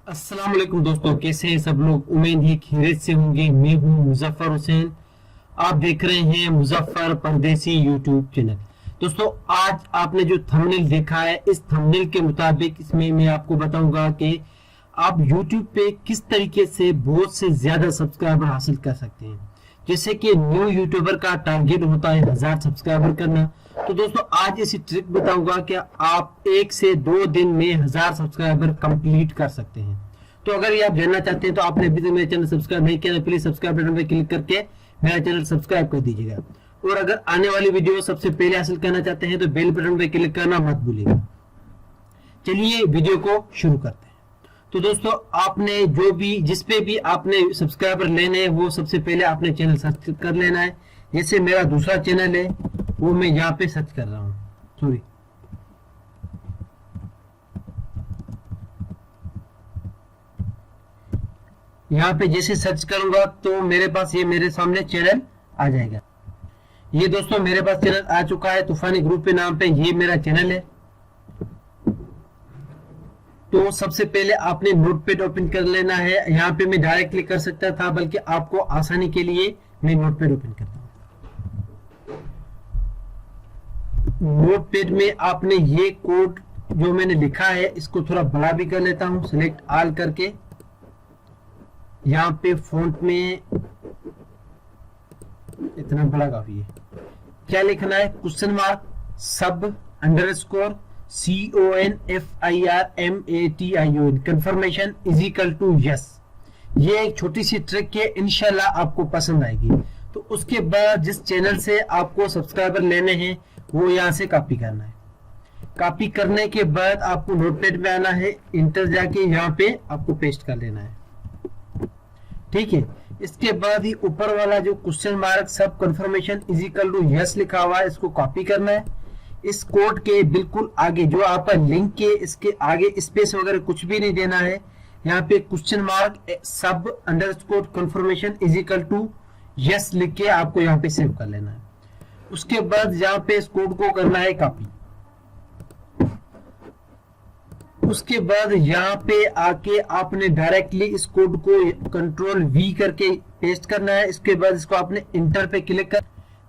अस्सलाम वालेकुम दोस्तों, कैसे हैं सब लोग। उम्मीद है खैरियत से होंगे। मैं हूं मुजफ्फर हुसैन, आप देख रहे हैं मुजफ्फर परदेसी यूट्यूब चैनल। दोस्तों, आज आपने जो थंबनेल देखा है, इस थंबनेल के मुताबिक इसमें मैं आपको बताऊंगा कि आप यूट्यूब पे किस तरीके से बहुत से ज्यादा सब्सक्राइबर हासिल कर सकते हैं। जैसे कि न्यू यूट्यूबर का टारगेट होता है 1000 सब्सक्राइबर करना। तो दोस्तों, आज ऐसी ट्रिक बताऊंगा कि आप 1 से 2 दिन में 1000 सब्सक्राइबर कंप्लीट कर सकते हैं। तो अगर ये आप जानना चाहते हैं तो आपने अभी तक मेरे चैनल सब्सक्राइब नहीं किया तो प्लीज सब्सक्राइब बटन पर क्लिक करके मेरा चैनल सब्सक्राइब कर दीजिएगा। और अगर आने वाली वीडियो सबसे पहले हासिल करना चाहते हैं तो बेल बटन पर क्लिक करना मत भूलिएगा। चलिए वीडियो को शुरू करते हैं। तो दोस्तों, आपने जो भी जिस पे भी आपने सब्सक्राइबर लेने हैं वो सबसे पहले आपने चैनल सर्च कर लेना है। जैसे मेरा दूसरा चैनल है वो मैं यहाँ पे सर्च कर रहा हूँ, सॉरी यहाँ पे जैसे सर्च करूंगा तो मेरे पास ये मेरे सामने चैनल आ जाएगा। ये दोस्तों मेरे पास चैनल आ चुका है, तूफानी ग्रुप के नाम पे ये मेरा चैनल है। तो सबसे पहले आपने नोटपैड ओपन कर लेना है। यहाँ पे मैं डायरेक्टली कर सकता था, बल्कि आपको आसानी के लिए मैं नोटपैड ओपन करता हूँ। नोटपैड में आपने ये कोड जो मैंने लिखा है इसको थोड़ा बड़ा भी कर लेता हूँ, सिलेक्ट ऑल करके। यहाँ पे फॉन्ट में इतना बड़ा काफी है। क्या लिखना है? Question mark sub underscore CONFIRMATION confirmation is equal to yes. ये एक छोटी सी ट्रिक है, इंशाल्लाह आपको पसंद आएगी। तो उसके बाद जिस चैनल से आपको सब्सक्राइबर लेने हैं वो यहाँ से कॉपी करना है। कॉपी करने के बाद आपको नोटपैड में आना है, इंटर जाके यहाँ पे आपको पेस्ट कर लेना है। ठीक है, इसके बाद ही ऊपर वाला जो question mark sub confirmation is equal to yes लिखा हुआ है इसको कॉपी करना है। इस कोड के बिल्कुल आगे जो आपका लिंक है इसके आगे स्पेस वगैरह कुछ भी नहीं देना है। यहाँ पे question mark sub underscore confirmation is equal to yes लिख के आपको यहाँ पे सेव कर लेना है। उसके बाद यहाँ पे इस कोड को करना है कॉपी। उसके बाद यहाँ पे आके आपने डायरेक्टली इस कोड को कंट्रोल V करके पेस्ट करना है। इसके बाद इसको आपने इंटर पे क्लिक कर,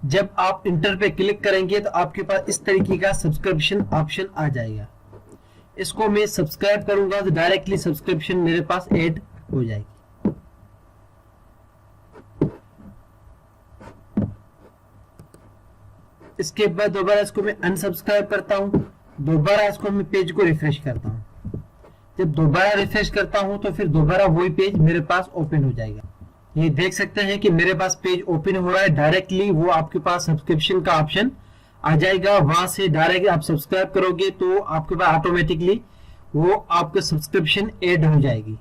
जब आप इंटर पे क्लिक करेंगे तो आपके पास इस तरीके का सब्सक्रिप्शन ऑप्शन आ जाएगा। इसको मैं सब्सक्राइब करूंगा तो डायरेक्टली सब्सक्रिप्शन मेरे पास ऐड हो जाएगी। इसके बाद दोबारा इसको मैं अनसब्सक्राइब करता हूं, दोबारा इसको मैं पेज को रिफ्रेश करता हूं। जब दोबारा रिफ्रेश करता हूं तो फिर दोबारा वही पेज मेरे पास ओपन हो जाएगा। ये देख सकते हैं कि मेरे पास पेज ओपन हो रहा है। डायरेक्टली वो आपके पास सब्सक्रिप्शन का ऑप्शन आ जाएगा। वहां से डायरेक्ट आप सब्सक्राइब करोगे तो आपके पास ऑटोमेटिकली वो आपका सब्सक्रिप्शन ऐड हो जाएगी।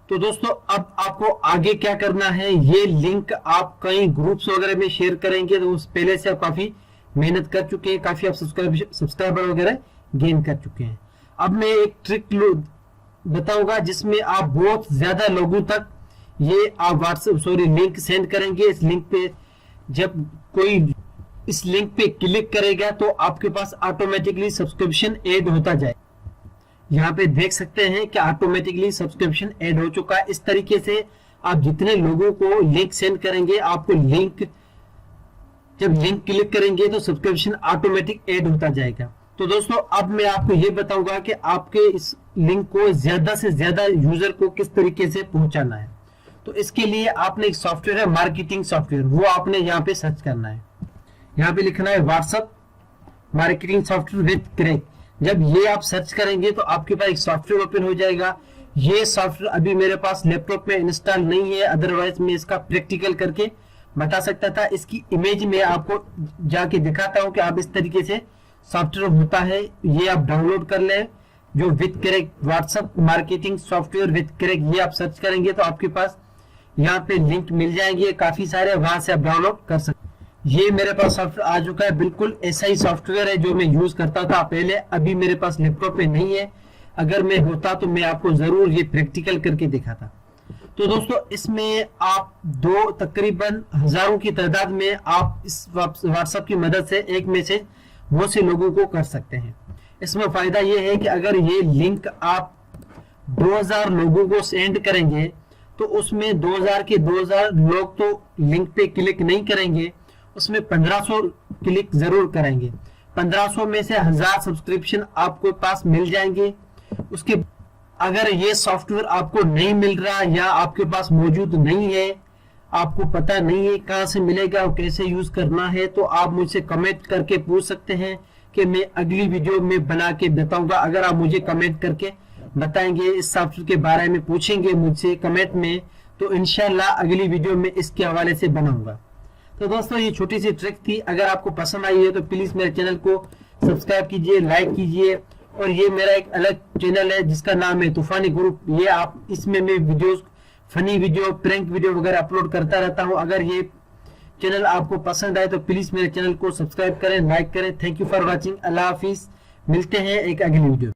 तो दोस्तों, अब आपको आगे क्या करना है, ये लिंक आप कई ग्रुप्स वगैरह में शेयर करेंगे तो उस पहले से आप काफी मेहनत कर चुके हैं, काफी आप सब्सक्राइबर वगैरह गेन कर चुके हैं। अब मैं एक ट्रिक बताऊंगा जिसमें आप बहुत ज्यादा लोगों तक ये आप व्हाट्सएप लिंक सेंड करेंगे। इस लिंक पे जब कोई इस लिंक पे क्लिक करेगा तो आपके पास ऑटोमेटिकली सब्सक्रिप्शन ऐड होता जाए। यहाँ पे देख सकते हैं कि ऑटोमेटिकली सब्सक्रिप्शन ऐड हो चुका है। इस तरीके से आप जितने लोगों को लिंक सेंड करेंगे, आपको जब लिंक क्लिक करेंगे तो सब्सक्रिप्शन ऑटोमेटिक ऐड होता जाएगा। तो दोस्तों, अब मैं आपको ये बताऊंगा कि आपके इस लिंक को ज्यादा से ज्यादा यूजर को किस तरीके से पहुंचाना है। तो इसके लिए आपने एक सॉफ्टवेयर है, मार्केटिंग सॉफ्टवेयर, वो आपने यहाँ पे सर्च करना है। यहाँ पे लिखना है WhatsApp marketing software with crack. जब ये आप सर्च करेंगे तो आपके पास एक सॉफ्टवेयर ओपन हो जाएगा। ये सॉफ्टवेयर अभी मेरे पास लैपटॉप में इंस्टॉल नहीं है, अदरवाइज मैं इसका प्रैक्टिकल करके बता सकता था। इसकी इमेज में आपको जाके दिखाता हूँ कि आप इस तरीके से सॉफ्टवेयर होता है। ये आप डाउनलोड कर लें, जो with crack WhatsApp marketing software with crack, ये आप सर्च करेंगे तो आपके पास यहाँ पे लिंक मिल जाएंगे काफी सारे, वहां से आप डाउनलोड कर सकते। ये मेरे पास सॉफ्टवेयर आ चुका है, बिल्कुल ऐसा ही सॉफ्टवेयर है जो मैं यूज करता था पहले। अभी मेरे पास लैपटॉप पे नहीं है, अगर मैं होता तो मैं आपको जरूर ये प्रैक्टिकल करके दिखाता। तो दोस्तों, इसमें आप तकरीबन हजारों की तादाद में आप इस व्हाट्सएप की मदद से एक मैसेज बहुत से लोगों को कर सकते हैं। इसमें फायदा ये है कि अगर ये लिंक आप 2000 लोगों को सेंड करेंगे तो उसमें 2000 के 2000 लोग तो लिंक पे क्लिक नहीं करेंगे, उसमें 1500 क्लिक जरूर करेंगे। 1500 में से 1000 सब्सक्रिप्शन आपको पास मिल जाएंगे। उसके अगर ये सॉफ्टवेयर आपको नहीं मिल रहा या आपके पास मौजूद नहीं है, आपको पता नहीं है कहां से मिलेगा और कैसे यूज करना है, तो आप मुझसे कमेंट करके पूछ सकते हैं कि मैं अगली वीडियो में बना के बताऊंगा। अगर आप मुझे कमेंट करके बताएंगे, इस सॉफ्टवेयर के बारे में पूछेंगे मुझसे कमेंट में, तो इंशाल्लाह अगली वीडियो में इसके हवाले से बनाऊंगा। तो दोस्तों ये छोटी सी ट्रिक थी, अगर आपको पसंद आई है तो प्लीज मेरे चैनल को सब्सक्राइब कीजिए, लाइक कीजिए। और ये मेरा एक अलग चैनल है जिसका नाम है तूफानी ग्रुप, ये आप इसमें मैं videos, funny video, prank video वगैरह अपलोड करता रहता हूं। अगर ये चैनल आपको पसंद आए तो प्लीज मेरे चैनल को सब्सक्राइब करें, लाइक करें। Thank you for watching. Allah हाफिज, मिलते हैं एक अगली वीडियो।